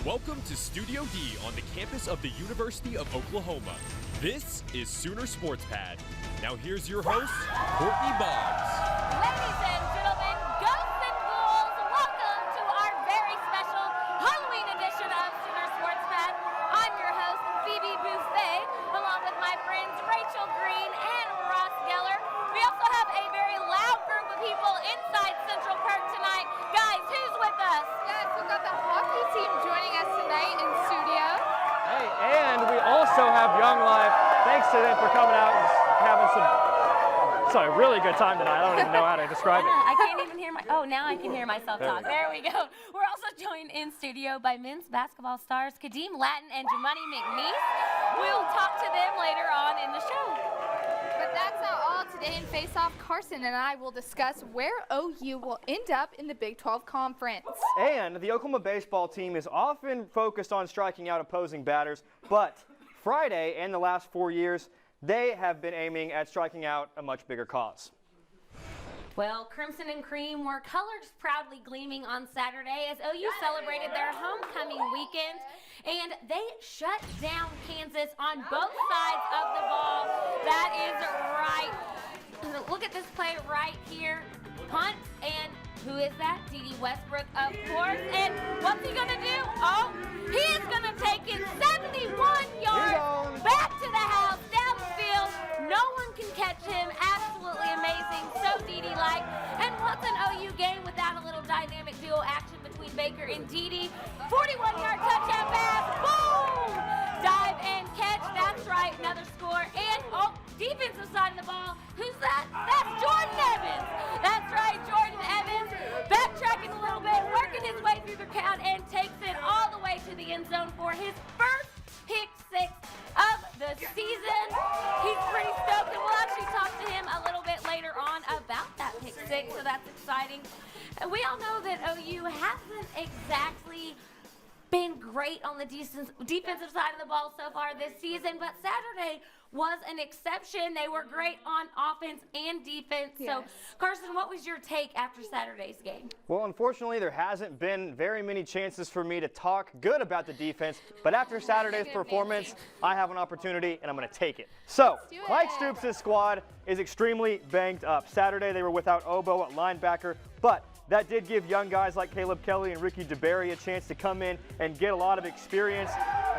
Welcome to Studio D on the campus of the University of Oklahoma. This is Sooner Sports Pad. Now here's your host, Courtney Boggs. Ladies and gentlemen, ghosts and ghouls, welcome to our very special Halloween edition of Sooner Sports Pad. I'm your host, Phoebe Buffet, along with my friends Rachel Green and Ross Geller. We also have a very loud group of people inside Central Park tonight. Guys, who's with us? Yes, we've got the hockey team joining us tonight in studio. Hey, and we also have Young Life. Thanks to them for coming out and having a really good time tonight. I don't even know how to describe it. I can't even hear now I can hear myself talk. There we go. We're also joined in studio by men's basketball stars Kadeem Latin and Jamani McNeese. We'll talk to them later on in the show. But that's not all. Today in Face Off, Carson and I will discuss where OU will end up in the Big 12 Conference. And the Oklahoma baseball team is often focused on striking out opposing batters, but Friday and the last 4 years, they have been aiming at striking out a much bigger cause. Well, Crimson and Cream were colors proudly gleaming on Saturday as OU celebrated their homecoming weekend, and they shut down Kansas on both sides of the ball. That is right. Look at this play right here. Punt, and who is that? Dede Westbrook, of course. And what's he going to do? Oh, he is going to take it 71 yards back to the house, down the field. No one can catch him. Absolutely amazing. So Dede-like. And what's an OU game without a little dynamic duo action between Baker and Dede? 41-yard touchdown pass. Boom! Dive and catch. That's right. Another score. And, defensive side of the ball. Who's that? That's Jordan Evans. That's right, Jordan Evans. Backtracking a little bit, working his way through the crowd, and takes it all the way to the end zone for his first pick six of the season. He's pretty stoked, and we'll actually talk to him a little bit later on about that pick six, so that's exciting. And we all know that OU hasn't exactly been great on the defensive side of the ball so far this season, but Saturday was an exception. They were great on offense and defense. Yes. So, Carson, what was your take after Saturday's game? Well, unfortunately, there hasn't been very many chances for me to talk good about the defense, but after Saturday's performance, I have an opportunity, and I'm going to take it. So, Mike Stoops' squad is extremely banged up. Saturday, they were without Obo at linebacker, but that did give young guys like Caleb Kelly and Ricky DeBerry a chance to come in and get a lot of experience.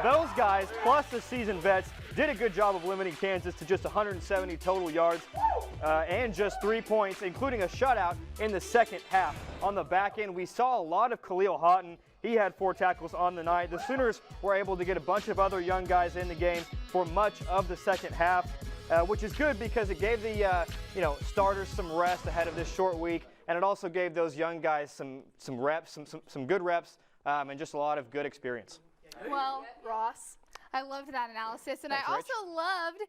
Those guys, plus the seasoned vets, did a good job of limiting Kansas to just 170 total yards and just 3 points, including a shutout in the second half. On the back end, we saw a lot of Khalil Houghton. He had 4 tackles on the night. The Sooners were able to get a bunch of other young guys in the game for much of the second half, which is good because it gave the starters some rest ahead of this short week. And it also gave those young guys some reps, some good reps, and just a lot of good experience. Well, Ross, I loved that analysis. And Thanks, I also loved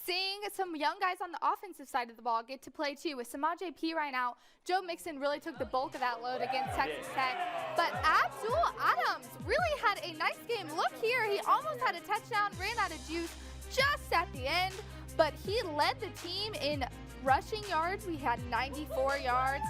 seeing some young guys on the offensive side of the ball get to play too. With Samaje Perine out, Joe Mixon really took the bulk of that load against Texas Tech. But Abdul Adams really had a nice game. Look here, he almost had a touchdown, ran out of juice just at the end. But he led the team in rushing yards. We had 94 yards.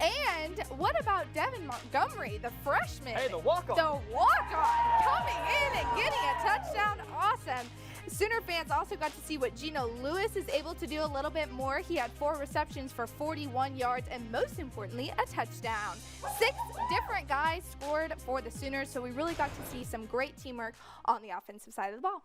And what about Devin Montgomery, the freshman? Hey, the walk-on. The walk-on coming in and getting a touchdown. Awesome. Sooner fans also got to see what Geno Lewis is able to do a little bit more. He had 4 receptions for 41 yards and, most importantly, a touchdown. 6 different guys scored for the Sooners, so we really got to see some great teamwork on the offensive side of the ball.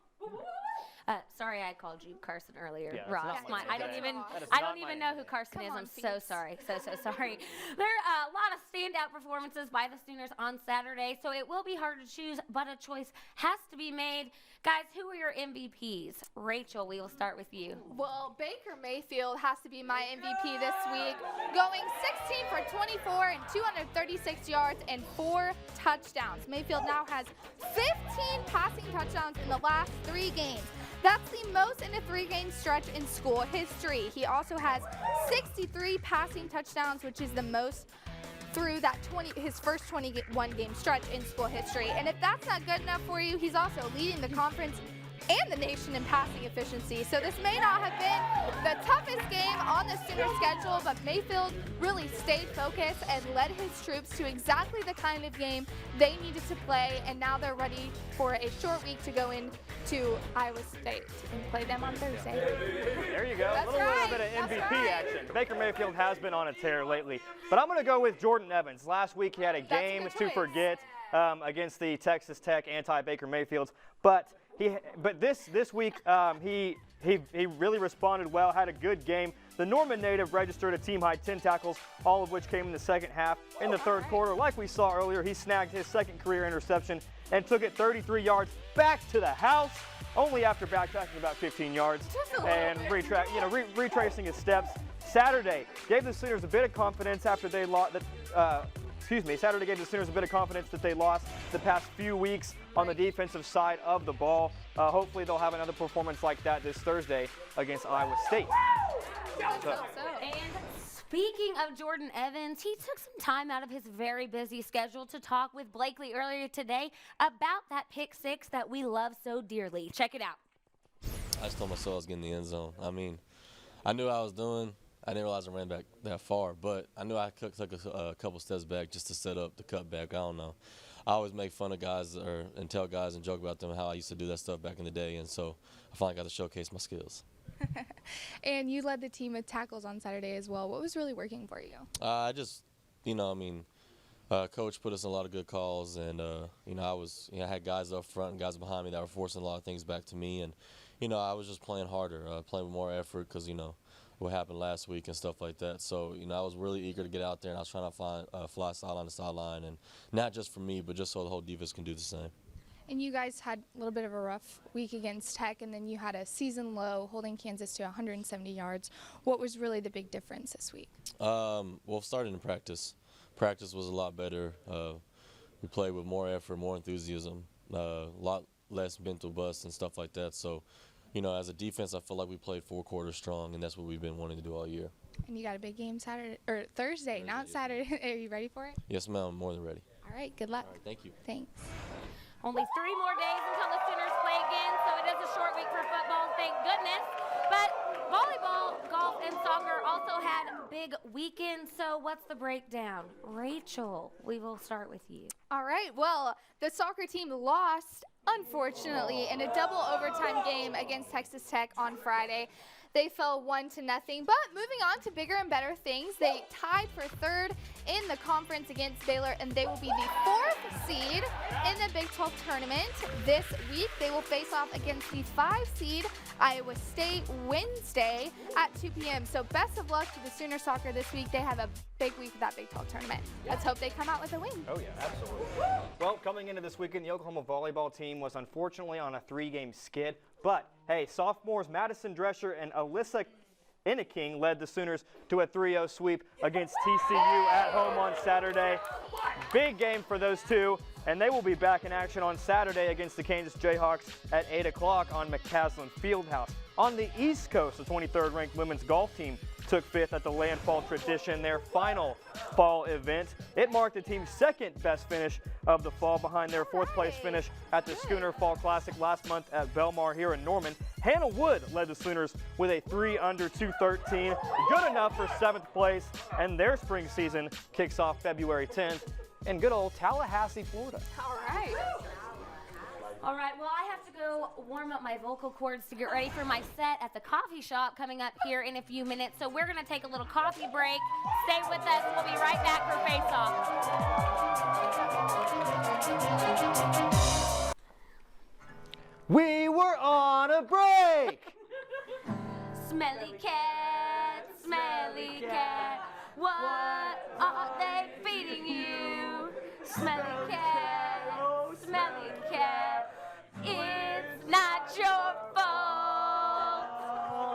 Sorry I called you Carson earlier, Yeah, Ross. I don't even know who Carson is. I'm so sorry. So sorry. There are a lot of standout performances by the Sooners on Saturday, so it will be hard to choose, but a choice has to be made. Guys, who are your MVPs? Rachel, we will start with you. Well, Baker Mayfield has to be my MVP this week, going 16 for 24 and 236 yards and 4 touchdowns. Mayfield now has 15 passing touchdowns in the last 3 games. That's the most in a 3-game stretch in school history. He also has 63 passing touchdowns, which is the most through that his first 21-game stretch in school history. And if that's not good enough for you, he's also leading the conference and the nation in passing efficiency. So this may not have been the toughest game on the Sooner schedule, but Mayfield really stayed focused and led his troops to exactly the kind of game they needed to play, and now they're ready for a short week to go into Iowa State and play them on Thursday. There you go. That's a little right. bit of MVP That's right. action. Baker Mayfield has been on a tear lately, but I'm going to go with Jordan Evans. Last week he had a That's a game good to choice. forget against the Texas Tech anti-Baker Mayfields, but this week he really responded well, had a good game. The Norman native registered a team-high 10 tackles, all of which came in the second half. In the third quarter, like we saw earlier, he snagged his second career interception and took it 33 yards back to the house, only after backtracking about 15 yards and retracing his steps. Saturday gave the Sooners a bit of confidence after they lost. Saturday gave the Sooners a bit of confidence that they lost the past few weeks on the defensive side of the ball. Hopefully they'll have another performance like that this Thursday against Iowa State. And speaking of Jordan Evans, he took some time out of his very busy schedule to talk with Blakely earlier today about that pick six that we love so dearly. Check it out. I just told myself I was getting in the end zone. I mean, I knew what I was doing. I didn't realize I ran back that far, but I knew I took a couple steps back just to set up the cutback. I don't know. I always make fun of guys and tell guys and joke about them how I used to do that stuff back in the day, and so I finally got to showcase my skills. And you led the team with tackles on Saturday as well. What was really working for you? I just, Coach put us in a lot of good calls, and I had guys up front and guys behind me that were forcing a lot of things back to me, and I was just playing harder, playing with more effort because what happened last week and stuff like that. So I was really eager to get out there, and I was trying to find fly sideline to sideline, and not just for me, but just so the whole defense can do the same. And you guys had a little bit of a rough week against Tech, and then you had a season low holding Kansas to 170 yards. What was really the big difference this week? Well, starting in practice. Practice was a lot better. We played with more effort, more enthusiasm, a lot less mental bust and stuff like that. So, as a defense, I feel like we played 4 quarters strong, and that's what we've been wanting to do all year. And you got a big game Thursday, not Saturday. Are you ready for it? Yes, ma'am. I'm more than ready. All right, good luck. All right, thank you. Thanks. Only 3 more days until the Sooners play again, so it is a short week for football, thank goodness. But volleyball, golf, and soccer also had big weekends, so what's the breakdown? Rachel, we will start with you. All right, well, the soccer team lost, unfortunately, in a double overtime game against Texas Tech on Friday. They fell 1-0, but moving on to bigger and better things, they tied for 3rd in the conference against Baylor, and they will be the 4th seed in the Big 12 tournament. This week, they will face off against the 5 seed Iowa State Wednesday at 2 p.m. So best of luck to the Sooner Soccer this week. They have a big week of that Big 12 tournament. Let's hope they come out with a win. Oh, yeah, absolutely. Well, coming into this weekend, the Oklahoma volleyball team was unfortunately on a 3-game skid. But, hey, sophomores Madison Drescher and Alyssa Inniking led the Sooners to a 3-0 sweep against TCU at home on Saturday. Big game for those two, and they will be back in action on Saturday against the Kansas Jayhawks at 8 o'clock on McCaslin Fieldhouse. On the East Coast, the 23rd ranked women's golf team took 5th at the Landfall Tradition, their final fall event. It marked the team's 2nd best finish of the fall behind their 4th place finish at the Schooner Fall Classic last month at Belmar here in Norman. Hannah Wood led the Sooners with a 3 under 213, good enough for 7th place, and their spring season kicks off February 10th in good old Tallahassee, Florida. All right. All right, well, I have to go warm up my vocal cords to get ready for my set at the coffee shop coming up here in a few minutes. So we're going to take a little coffee break. Stay with us. We'll be right back for Face Off. We were on a break! Smelly cat, what are they feeding you? Smelly cat, it's not your fault.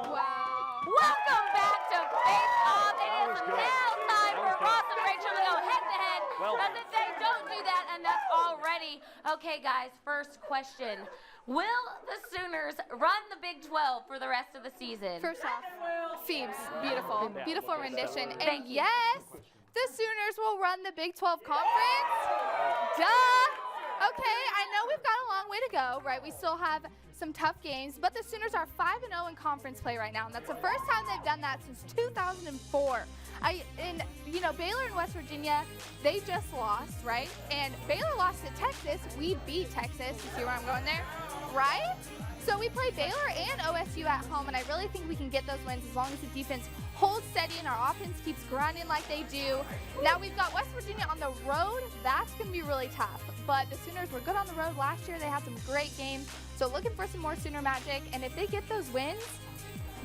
Wow. Welcome back to Face Off. It is now time for Ross and Rachel to go head-to-head, as if they don't do that enough already. Okay, guys, first question. Will the Sooners run the Big 12 for the rest of the season? First off, Phoebe's beautiful, beautiful rendition. And you. yes, the Sooners will run the Big 12 Conference. Duh. Okay, I know we've got a long way to go, right? We still have some tough games, but the Sooners are 5-0 in conference play right now, and that's the first time they've done that since 2004. Baylor and West Virginia, they just lost, right? And Baylor lost to Texas. We beat Texas. You see where I'm going there? Right? So we play Baylor and OSU at home, and I really think we can get those wins as long as the defense holds steady and our offense keeps grinding like they do. Now we've got West Virginia on the road. That's going to be really tough. But the Sooners were good on the road last year. They had some great games. So looking for some more Sooner magic. And if they get those wins,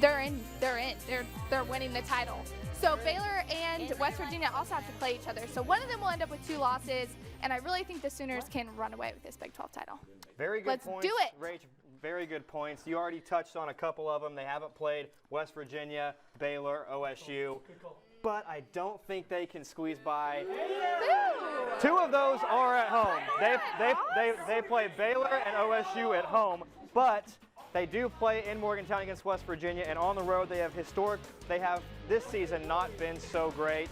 they're in. They're winning the title. So Baylor and West Virginia also have to play each other. So one of them will end up with 2 losses. And I really think the Sooners can run away with this Big 12 title. Very good Let's points. do it. Rach, very good points. You already touched on a couple of them. They haven't played West Virginia, Baylor, OSU. But I don't think they can squeeze by. Boo! 2 of those are at home. They play Baylor and OSU at home, but they do play in Morgantown against West Virginia, and on the road they have this season not been so great.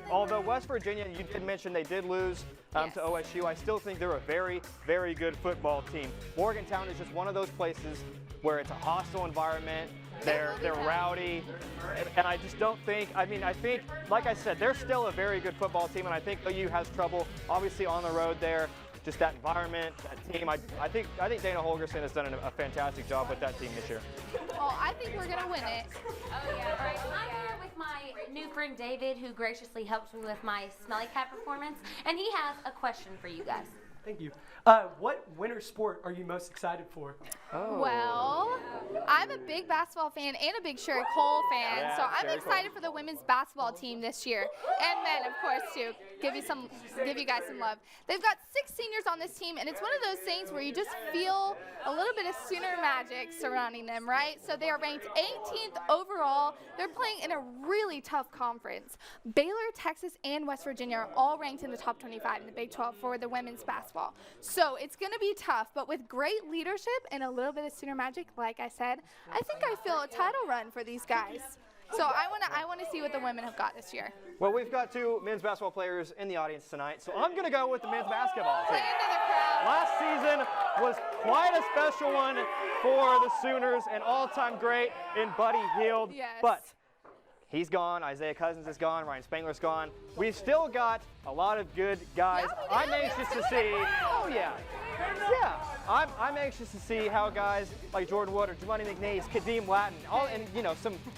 Although West Virginia, you did mention they did lose to OSU, I still think they're a very, very good football team. Morgantown is just one of those places where it's a hostile environment. They're rowdy, and I just don't think, I think, like I said, they're still a very good football team, and I think OU has trouble, obviously, on the road there. Just that environment, that team. I think Dana Holgerson has done a fantastic job with that team this year. Well, I think we're going to win it. Oh, yeah. All right. I'm here with my new friend David, who graciously helps me with my smelly cat performance, and he has a question for you guys. Thank you. What winter sport are you most excited for? Oh. Well, I'm a big basketball fan and a big Sherry Cole fan, Yeah, so I'm Sherry excited Cole. for the women's basketball team this year. And men, of course, too. Give you guys some love. They've got 6 seniors on this team, and it's one of those things where you just feel a little bit of Sooner magic surrounding them, right? So they are ranked 18th overall. They're playing in a really tough conference. Baylor, Texas, and West Virginia are all ranked in the top 25 in the Big 12 for the women's basketball. So it's going to be tough, but with great leadership and a little bit of Sooner magic, like I said, I think I feel a title run for these guys. So I want to see what the women have got this year. Well, we've got 2 men's basketball players in the audience tonight, so I'm going to go with the men's basketball team. Play into the crowd. Last season was quite a special one for the Sooners, an all-time great in Buddy Hield. Yes. But he's gone. Isaiah Cousins is gone. Ryan Spangler's gone. We've still got a lot of good guys. Yeah, we do. I'm anxious to It's see. in the crowd. Oh yeah. Yeah. I'm anxious to see how guys like Jordan Wood or Jemani McNeese, Kadeem Latin, and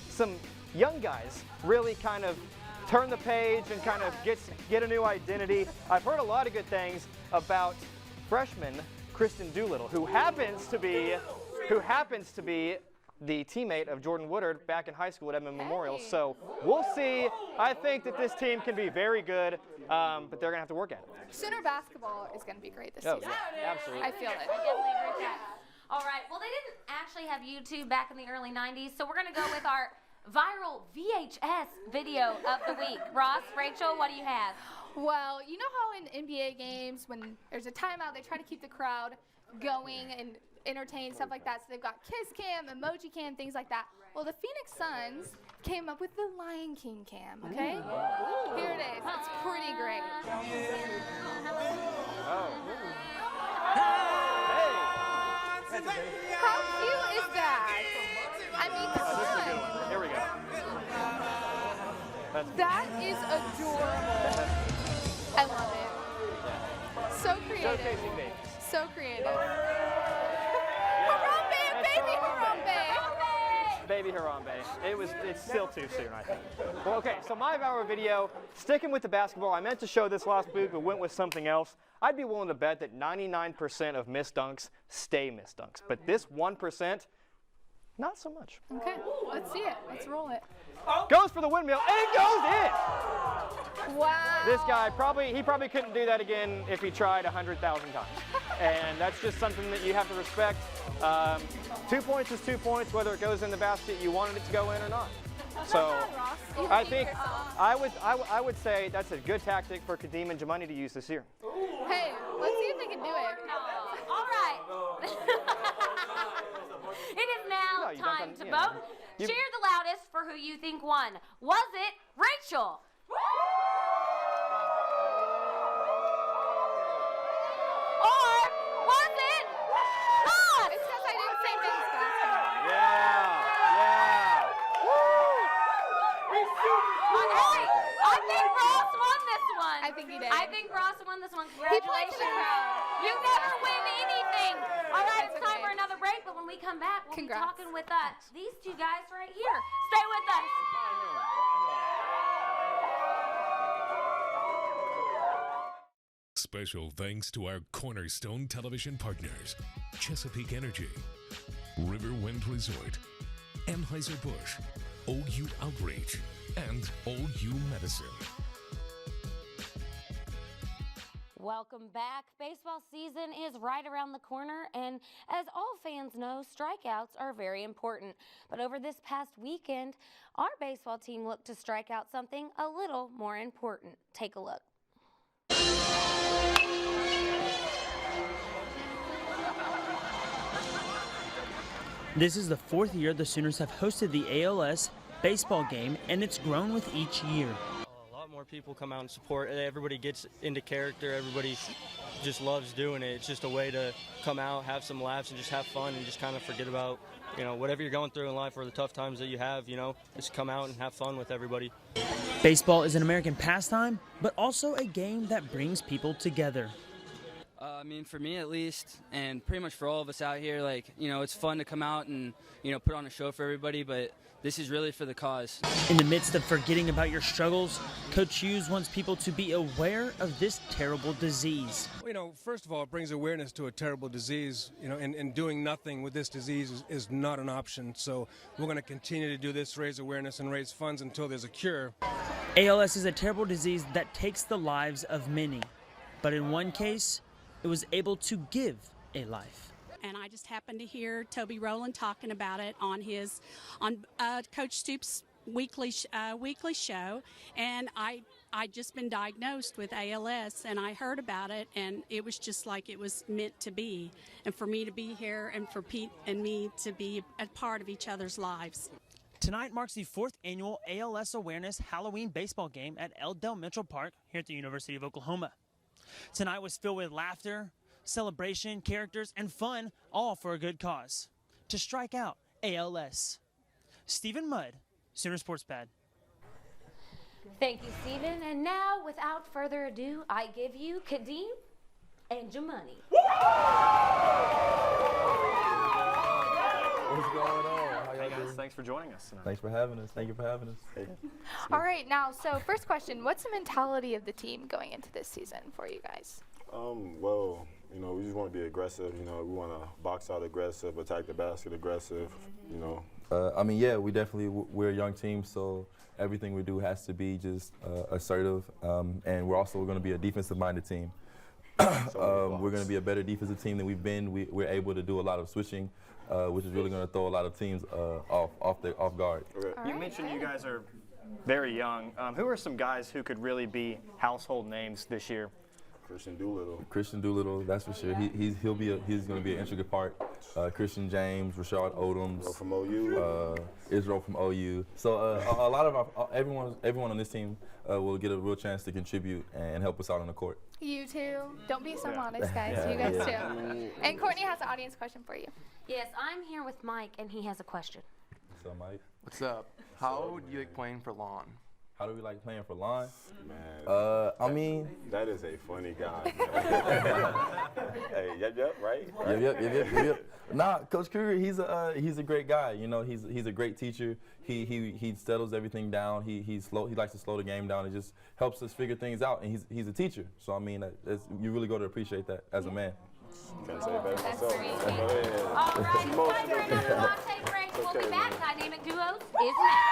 some young guys really kind of turn the page and kind of get a new identity. I've heard a lot of good things about freshman Kristen Doolittle, who happens to be the teammate of Jordan Woodard back in high school at Edmond Memorial. So we'll see. I think that this team can be very good, but they're going to have to work at it. Sooner basketball is going to be great this Oh, season. yeah, absolutely. I feel it. I definitely agree with that. All right. Well, they didn't actually have YouTube back in the early 90s, so we're going to go with our viral VHS video of the week. Ross, Rachel, what do you have? Well, you know how in NBA games, when there's a timeout, they try to keep the crowd going and entertain, stuff like that. So they've got Kiss Cam, Emoji Cam, things like that. Well, the Phoenix Suns came up with the Lion King Cam, okay? Here it is. It's pretty great. Oh. How cute is that? I mean, This is a come good on. one. Here we go. That is adorable. I love it. So creative. Showcasing babies. So creative. Harambe, baby Harambe. Baby Harambe. It's still too soon, I think. Well, okay, so my viral video, sticking with the basketball, I meant to show this last week, but went with something else. I'd be willing to bet that 99% of missed dunks stay missed dunks, but this 1%, not so much. Okay, let's see it. Let's roll it. Goes for the windmill, and it goes in! Wow. This guy, he probably couldn't do that again if he tried 100,000 times. And that's just something that you have to respect. 2 points is 2 points, whether it goes in the basket you wanted it to go in or not. So I think I would say that's a good tactic for Kadeem and Jemani to use this year. Hey, let's see if they can do it. All right. It is now No, you time don't- to you vote. know, you- Cheer the loudest for who you think won. Was it Rachel? Or was it Ross? It's one. I think he did. I think Ross won this one. He played for Congratulations. the crowd. You never win anything. All right, That's it's time okay. for another break, but when we come back, we'll Congrats. be talking with these two guys right here. Stay with us. Special thanks to our cornerstone television partners, Chesapeake Energy, Riverwind Resort, Anheuser-Busch, OU Outreach, and OU Medicine. Welcome back. Baseball season is right around the corner, and as all fans know, strikeouts are very important. But over this past weekend, our baseball team looked to strike out something a little more important. Take a look. This is the fourth year the Sooners have hosted the ALS baseball game, and it's grown with each year. A lot more people come out and support. Everybody gets into character. Everybody just loves doing it. It's just a way to come out, have some laughs, and just have fun and just kind of forget about, whatever you're going through in life or the tough times that you have, just come out and have fun with everybody. Baseball is an American pastime, but also a game that brings people together. For me at least, and pretty much for all of us out here, it's fun to come out and, put on a show for everybody, but this is really for the cause. In the midst of forgetting about your struggles, Coach Hughes wants people to be aware of this terrible disease. First of all, it brings awareness to a terrible disease, and doing nothing with this disease is not an option. So we're going to continue to do this, raise awareness and raise funds until there's a cure. ALS is a terrible disease that takes the lives of many, but in one case, it was able to give a life. And I just happened to hear Toby Rowland talking about it on Coach Stoops' weekly show, and I just been diagnosed with ALS, and I heard about it, and it was just like it was meant to be, and for me to be here, and for Pete and me to be a part of each other's lives. Tonight marks the 4th annual ALS Awareness Halloween baseball game at L. Dell Mitchell Park here at the University of Oklahoma. Tonight was filled with laughter, celebration, characters, and fun, all for a good cause. To strike out ALS. Stephen Mudd, Sooner Sports Pad. Thank you, Stephen. And now, without further ado, I give you Kadeem and Jamani. What's going on? How Hey y'all guys, doing? thanks for joining us tonight. Thanks for having us. Thank you for having us. Hey. All right, now, so first question, what's the mentality of the team going into this season for you guys? Well, we just want to be aggressive. We want to box out aggressive, attack the basket aggressive, we definitely, we're a young team, so everything we do has to be just assertive, and we're also going to be a defensive-minded team. We're going to be a better defensive team than we've been. We're able to do a lot of switching, which is really going to throw a lot of teams off guard. Okay. You mentioned you guys are very young. Who are some guys who could really be household names this year? Christian Doolittle, that's for sure. He's going to be an intricate part. Christian James, Rashard Odoms, from OU, Israel from OU. So a lot of everyone on this team will get a real chance to contribute and help us out on the court. You too. Don't be so modest, guys. You guys too. And Courtney has an audience question for you. Yes, I'm here with Mike, and he has a question. What's up, Mike? What's up? How do you like playing for lawn? How do we like playing for lawn? Man, that is a funny guy. Hey, yep, right? Yep. Nah, Coach Kruger, he's a great guy. He's a great teacher. He settles everything down. He's slow. He likes to slow the game down. It just helps us figure things out. And he's a teacher. So you really got to appreciate that as a man. Can't say it better myself. All right, it's time for another latte break. We'll be back. Dynamic Duos is next.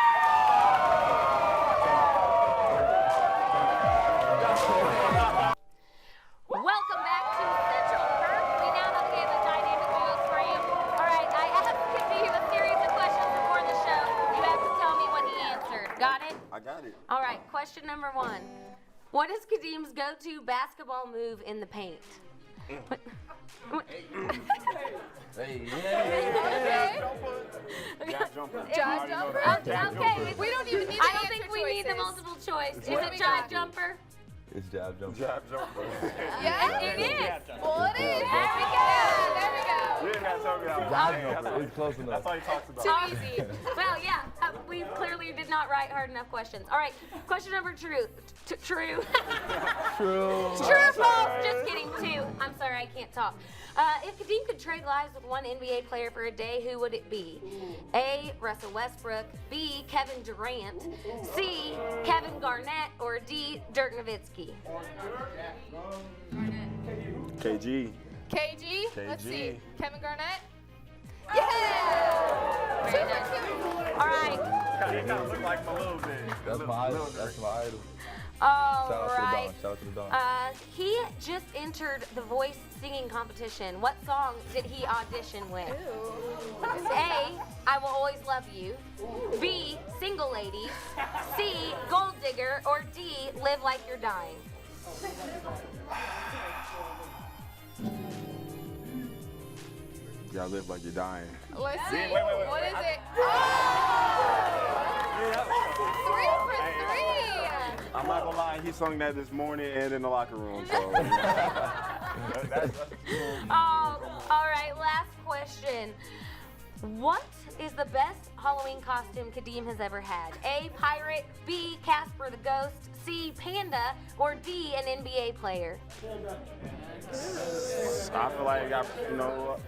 Welcome back to Central Perk. We now have a game of Dynamic Duos for you. All right, I asked Kadeem a series of questions before the show. You have to tell me what he answered. Got it? I got it. All right, question number 1. What is Kadeem's go-to basketball move in the paint? Hey, Jab jumper. Jive jumper? Okay. We don't even need I don't think we need the multiple choice. Is it jive jumper? It's jab jumper. Jab jumper. Yeah, it is. Well, it is. There we go. There we go. You didn't have to tell me that. Jab jumper. It's close enough. That's all he talks about. Too easy. Well, yeah, we clearly did not write hard enough questions. All right, question number true. True. True or false? Just kidding. 2. I'm sorry, I can't talk. If Kadeem could trade lives with one NBA player for a day, who would it be? A. Russell Westbrook. B. Kevin Durant. C. Kevin Garnett. Or D. Dirk Nowitzki. KG. KG? Let's KG. see. Kevin Garnett? Yeah! 2 for 2. All right. He kind of look like him a little bit. That's my idol. That's my idol. All Shout out right. to the Don. Shout out to the Don. He just entered the voice singing competition. What song did he audition with? A. I Will Always Love You. B. Single Ladies. C. Gold Digger. Or D. Live Like You're Dying. You gotta live like you're dying. Let's see. Wait. What is it? Oh! 3 for 3. I'm not gonna lie, he sung that this morning and in the locker room, so. All right, last question. What is the best Halloween costume Kadeem has ever had? A. Pirate. B. Casper the Ghost. C. Panda. Or D. An NBA player? I feel like you know what?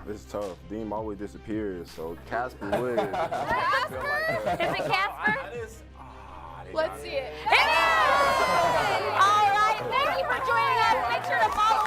This is tough. Deem always disappears, so Casper would. Casper? Is it Casper? Let's see it. It is! All right, thank you for joining us. Make sure to follow